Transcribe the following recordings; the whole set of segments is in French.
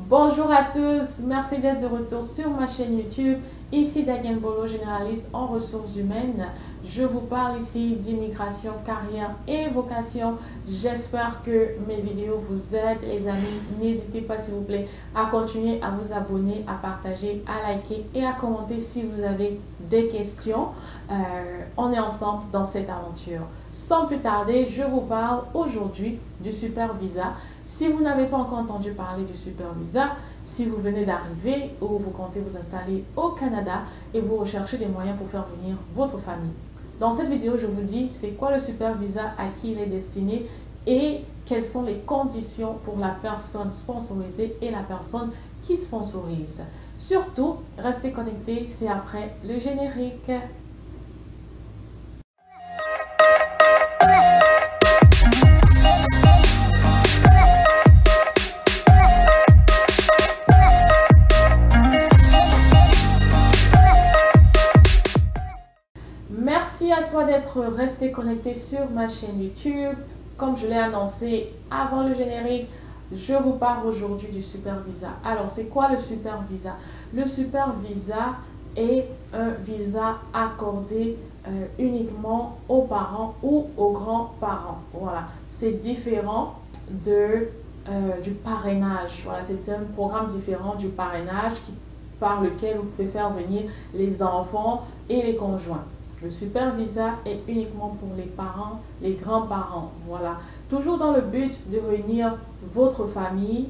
Bonjour à tous, merci d'être de retour sur ma chaîne YouTube. Ici Dagen Bolo, généraliste en ressources humaines. Je vous parle ici d'immigration, carrière et vocation. J'espère que mes vidéos vous aident, les amis. N'hésitez pas s'il vous plaît à continuer à vous abonner, à partager, à liker et à commenter si vous avez des questions. On est ensemble dans cette aventure. Sans plus tarder, je vous parle aujourd'hui du Super Visa. Si vous n'avez pas encore entendu parler du Super Visa, si vous venez d'arriver ou vous comptez vous installer au Canada et vous recherchez des moyens pour faire venir votre famille. Dans cette vidéo, je vous dis c'est quoi le Super Visa, à qui il est destiné et quelles sont les conditions pour la personne sponsorisée et la personne qui sponsorise. Surtout, restez connectés, c'est après le générique. Merci à toi d'être resté connecté sur ma chaîne YouTube. Comme je l'ai annoncé avant le générique, je vous parle aujourd'hui du Super Visa. Alors, c'est quoi le Super Visa? Le Super Visa est un visa accordé uniquement aux parents ou aux grands-parents. Voilà, c'est différent du parrainage. Voilà, c'est un programme différent du parrainage par lequel vous pouvez faire venir les enfants et les conjoints. Le Super Visa est uniquement pour les parents, les grands-parents. Voilà. Toujours dans le but de réunir votre famille,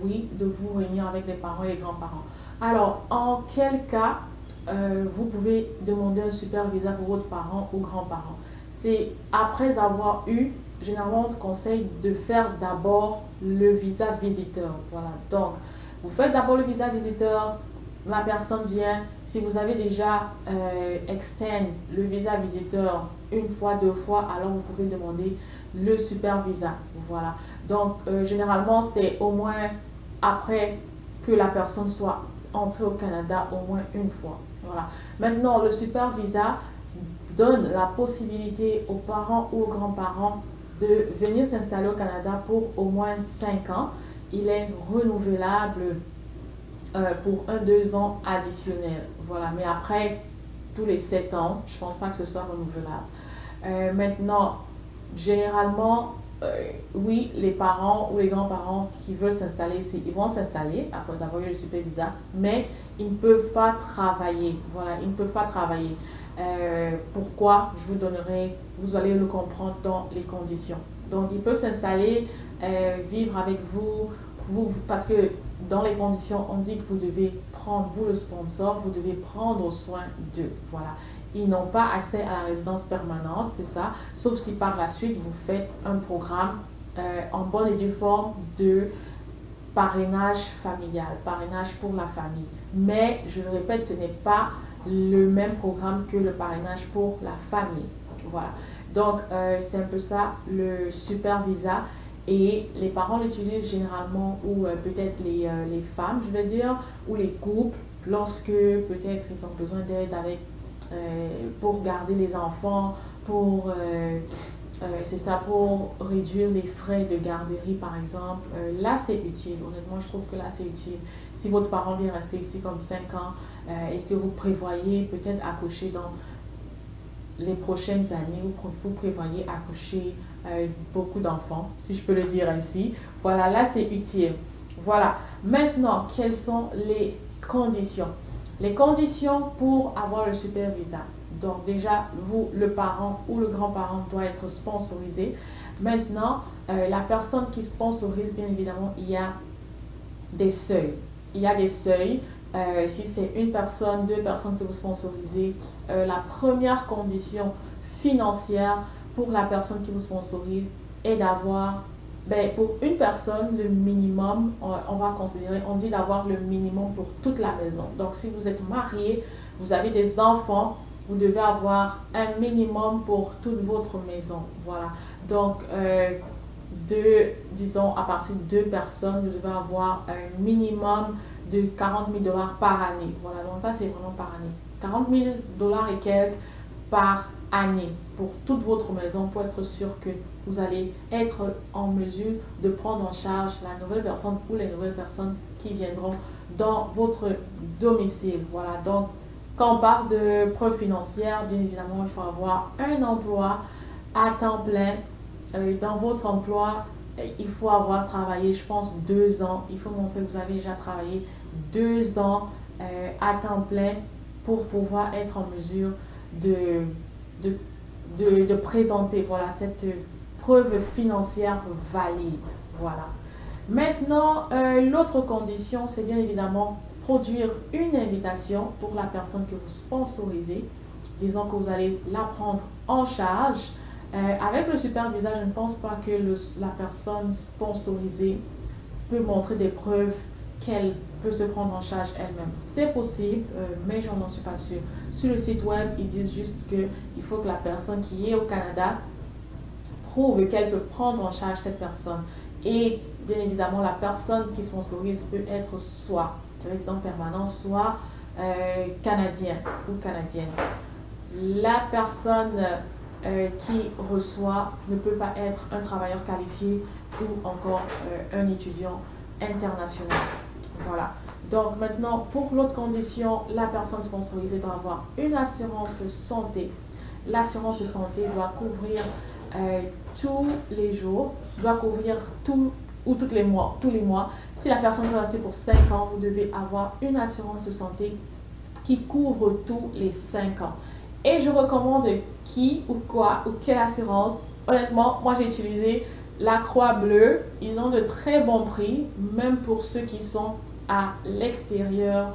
oui, de vous réunir avec les parents et les grands-parents. Alors, en quel cas vous pouvez demander un Super Visa pour votre parent ou grands-parents? C'est après avoir eu, généralement, on te conseille de faire d'abord le visa visiteur. Voilà. Donc, vous faites d'abord le visa visiteur. La personne vient, si vous avez déjà extend le visa visiteur une fois, deux fois, alors vous pouvez demander le Super Visa. Voilà. Donc, généralement, c'est au moins après que la personne soit entrée au Canada au moins une fois. Voilà. Maintenant, le Super Visa donne la possibilité aux parents ou aux grands-parents de venir s'installer au Canada pour au moins 5 ans. Il est renouvelable pour 1-2 ans additionnels. Voilà, mais après, tous les 7 ans, je ne pense pas que ce soit renouvelable. Maintenant, généralement, oui, les parents ou les grands-parents qui veulent s'installer ici, ils vont s'installer après avoir eu le Super Visa, mais ils ne peuvent pas travailler. Voilà, ils ne peuvent pas travailler. Pourquoi? Je vous donnerai, vous allez le comprendre dans les conditions. Donc, ils peuvent s'installer, vivre avec vous, parce que dans les conditions, on dit que vous devez prendre, vous le sponsor, vous devez prendre soin d'eux. Voilà. Ils n'ont pas accès à la résidence permanente, c'est ça, sauf si par la suite vous faites un programme en bonne et due forme de parrainage familial, parrainage pour la famille. Mais, je le répète, ce n'est pas le même programme que le parrainage pour la famille. Voilà. Donc, c'est un peu ça, le Super Visa. Et les parents l'utilisent généralement, ou peut-être les femmes, je veux dire, ou les couples, lorsque peut-être ils ont besoin d'aide avec pour garder les enfants, c'est ça, pour réduire les frais de garderie par exemple. Là, c'est utile. Honnêtement, je trouve que là, c'est utile. Si votre parent vient rester ici comme 5 ans et que vous prévoyez peut-être accoucher dans les prochaines années, vous prévoyez accoucher beaucoup d'enfants, si je peux le dire ainsi. Voilà, là, c'est utile. Voilà. Maintenant, quelles sont les conditions? Les conditions pour avoir le Super Visa. Donc, déjà, vous, le parent ou le grand-parent doit être sponsorisé. Maintenant, la personne qui sponsorise, bien évidemment, il y a des seuils. Il y a des seuils. Si c'est une personne, 2 personnes que vous sponsorisez, la première condition financière pour la personne qui vous sponsorise est d'avoir, pour une personne, le minimum, on va considérer, on dit d'avoir le minimum pour toute la maison. Donc, si vous êtes marié, vous avez des enfants, vous devez avoir un minimum pour toute votre maison. Voilà. Donc, disons, à partir de 2 personnes, vous devez avoir un minimum de 40 000 $ par année. Voilà, donc ça, c'est vraiment par année. 40 000 $ et quelques par année pour toute votre maison pour être sûr que vous allez être en mesure de prendre en charge la nouvelle personne ou les nouvelles personnes qui viendront dans votre domicile. Voilà, donc quand on parle de preuve financière, bien évidemment, il faut avoir un emploi à temps plein. Dans votre emploi, il faut avoir travaillé, je pense, 2 ans. Il faut montrer que vous avez déjà travaillé 2 ans à temps plein pour pouvoir être en mesure de présenter, voilà, cette preuve financière valide. Voilà. Maintenant, l'autre condition, c'est bien évidemment produire une invitation pour la personne que vous sponsorisez. Disons que vous allez la prendre en charge. Avec le super visa, je ne pense pas que la personne sponsorisée peut montrer des preuves qu'elle peut se prendre en charge elle-même. C'est possible, mais je n'en suis pas sûre. Sur le site web, ils disent juste qu'il faut que la personne qui est au Canada prouve qu'elle peut prendre en charge cette personne. Et bien évidemment, la personne qui sponsorise peut être soit résident permanent, soit canadien ou canadienne. La personne qui reçoit ne peut pas être un travailleur qualifié ou encore un étudiant international. Voilà. Donc maintenant, pour l'autre condition, la personne sponsorisée doit avoir une assurance santé. L'assurance santé doit couvrir tous les jours, doit couvrir tous les mois. Si la personne doit rester pour 5 ans, vous devez avoir une assurance santé qui couvre tous les 5 ans. Et je recommande qui ou quoi ou quelle assurance. Honnêtement, moi j'ai utilisé la Croix Bleue. Ils ont de très bons prix, même pour ceux qui sont à l'extérieur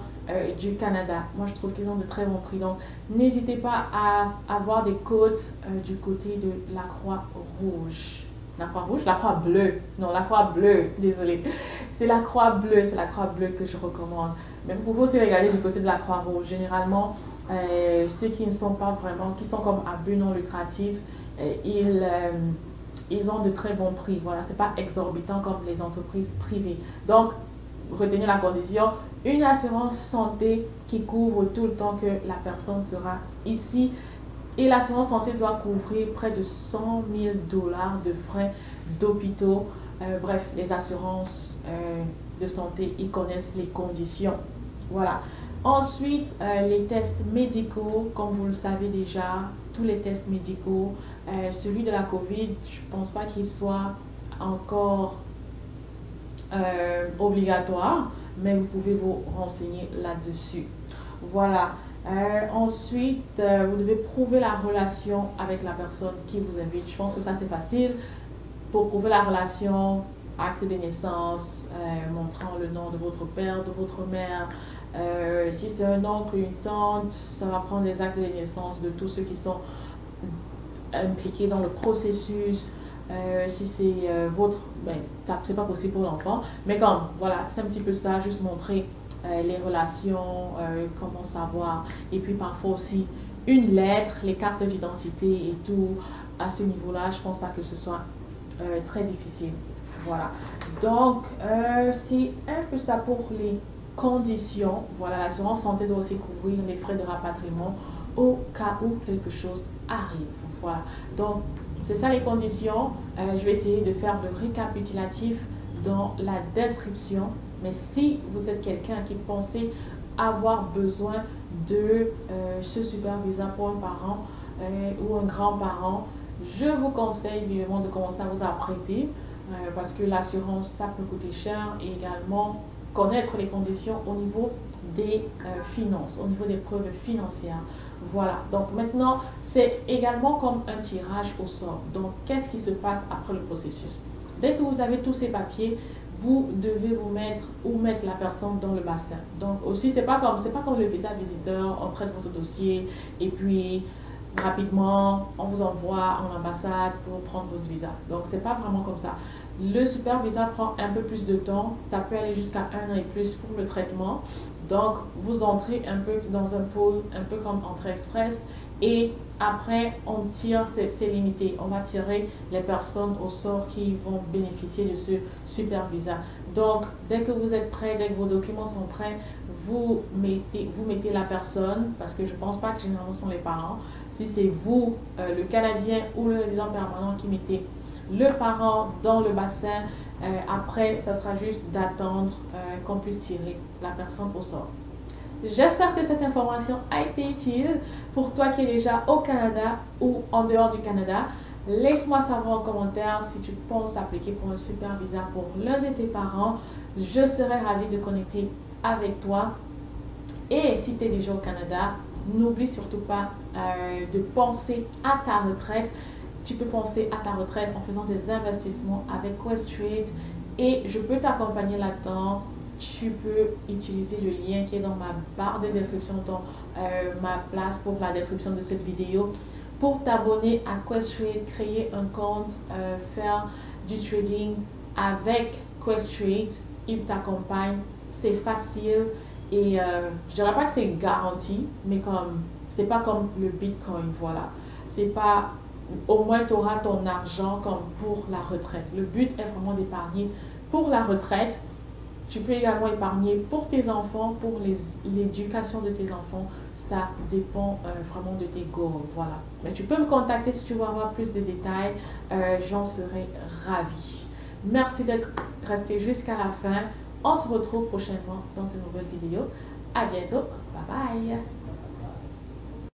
du Canada. Moi je trouve qu'ils ont de très bons prix. Donc n'hésitez pas à avoir des codes du côté de la Croix Rouge. La Croix Rouge, la Croix Bleue. Non, la Croix Bleue, désolé. C'est la Croix Bleue, c'est la Croix Bleue que je recommande. Mais vous pouvez aussi regarder du côté de la Croix Rouge. Généralement, ceux qui ne sont pas vraiment, qui sont comme à but non lucratif, ils ont de très bons prix. Voilà, c'est pas exorbitant comme les entreprises privées. Donc, retenez la condition, une assurance santé qui couvre tout le temps que la personne sera ici. Et l'assurance santé doit couvrir près de 100 000 $ de frais d'hôpitaux. Bref, les assurances de santé, ils connaissent les conditions. Voilà. Ensuite, les tests médicaux, comme vous le savez déjà, tous les tests médicaux. Celui de la COVID, je ne pense pas qu'il soit encore obligatoire, mais vous pouvez vous renseigner là-dessus. Voilà. Ensuite, vous devez prouver la relation avec la personne qui vous invite. Je pense que ça, c'est facile. Pour prouver la relation, acte de naissance, montrant le nom de votre père, de votre mère. Si c'est un oncle, une tante, ça va prendre les actes de naissance de tous ceux qui sont impliqués dans le processus. Si c'est votre... Ben, c'est pas possible pour l'enfant. Mais comme, voilà, c'est un petit peu ça, juste montrer les relations, comment savoir. Et puis parfois aussi une lettre, les cartes d'identité et tout. À ce niveau-là, je pense pas que ce soit très difficile. Voilà. Donc, c'est un peu ça pour les conditions. Voilà, l'assurance santé doit aussi couvrir les frais de rapatriement au cas où quelque chose arrive. Voilà. Donc, c'est ça les conditions. Je vais essayer de faire le récapitulatif dans la description. Mais si vous êtes quelqu'un qui pensait avoir besoin de ce super visa pour un parent ou un grand-parent, je vous conseille vivement de commencer à vous apprêter parce que l'assurance, ça peut coûter cher et également connaître les conditions au niveau des finances, au niveau des preuves financières. Voilà, donc maintenant, c'est également comme un tirage au sort. Donc, qu'est-ce qui se passe après le processus? Dès que vous avez tous ces papiers, vous devez vous mettre ou mettre la personne dans le bassin. Donc aussi, c'est pas comme le visa visiteur, on traite votre dossier et puis rapidement, on vous envoie en ambassade pour prendre votre visa. Donc, c'est pas vraiment comme ça. Le super visa prend un peu plus de temps. Ça peut aller jusqu'à 1 an et plus pour le traitement. Donc, vous entrez un peu dans un pôle, un peu comme entrée express. Et après, on tire, c'est limité. On va tirer les personnes au sort qui vont bénéficier de ce super visa. Donc, dès que vous êtes prêt, dès que vos documents sont prêts, vous mettez la personne, parce que je ne pense pas que généralement ce sont les parents. Si c'est vous, le Canadien ou le résident permanent qui mettez le parent dans le bassin, après, ça sera juste d'attendre qu'on puisse tirer la personne au sort. J'espère que cette information a été utile pour toi qui es déjà au Canada ou en dehors du Canada. Laisse-moi savoir en commentaire si tu penses appliquer pour un super visa pour l'un de tes parents. Je serai ravie de connecter avec toi. Et si tu es déjà au Canada, n'oublie surtout pas de penser à ta retraite. Tu peux penser à ta retraite en faisant des investissements avec Questrade et je peux t'accompagner là-dedans. Tu peux utiliser le lien qui est dans ma barre de description, dans ma place pour la description de cette vidéo pour t'abonner à Questrade, créer un compte, faire du trading avec Questrade. Il t'accompagne, c'est facile et je dirais pas que c'est garanti, mais comme c'est pas comme le Bitcoin, voilà. C'est pas, au moins tu auras ton argent comme pour la retraite. Le but est vraiment d'épargner pour la retraite. Tu peux également épargner pour tes enfants, pour l'éducation de tes enfants. Ça dépend vraiment de tes goals. Voilà. Mais tu peux me contacter si tu veux avoir plus de détails. J'en serai ravie. Merci d'être resté jusqu'à la fin. On se retrouve prochainement dans une nouvelle vidéo. À bientôt. Bye bye.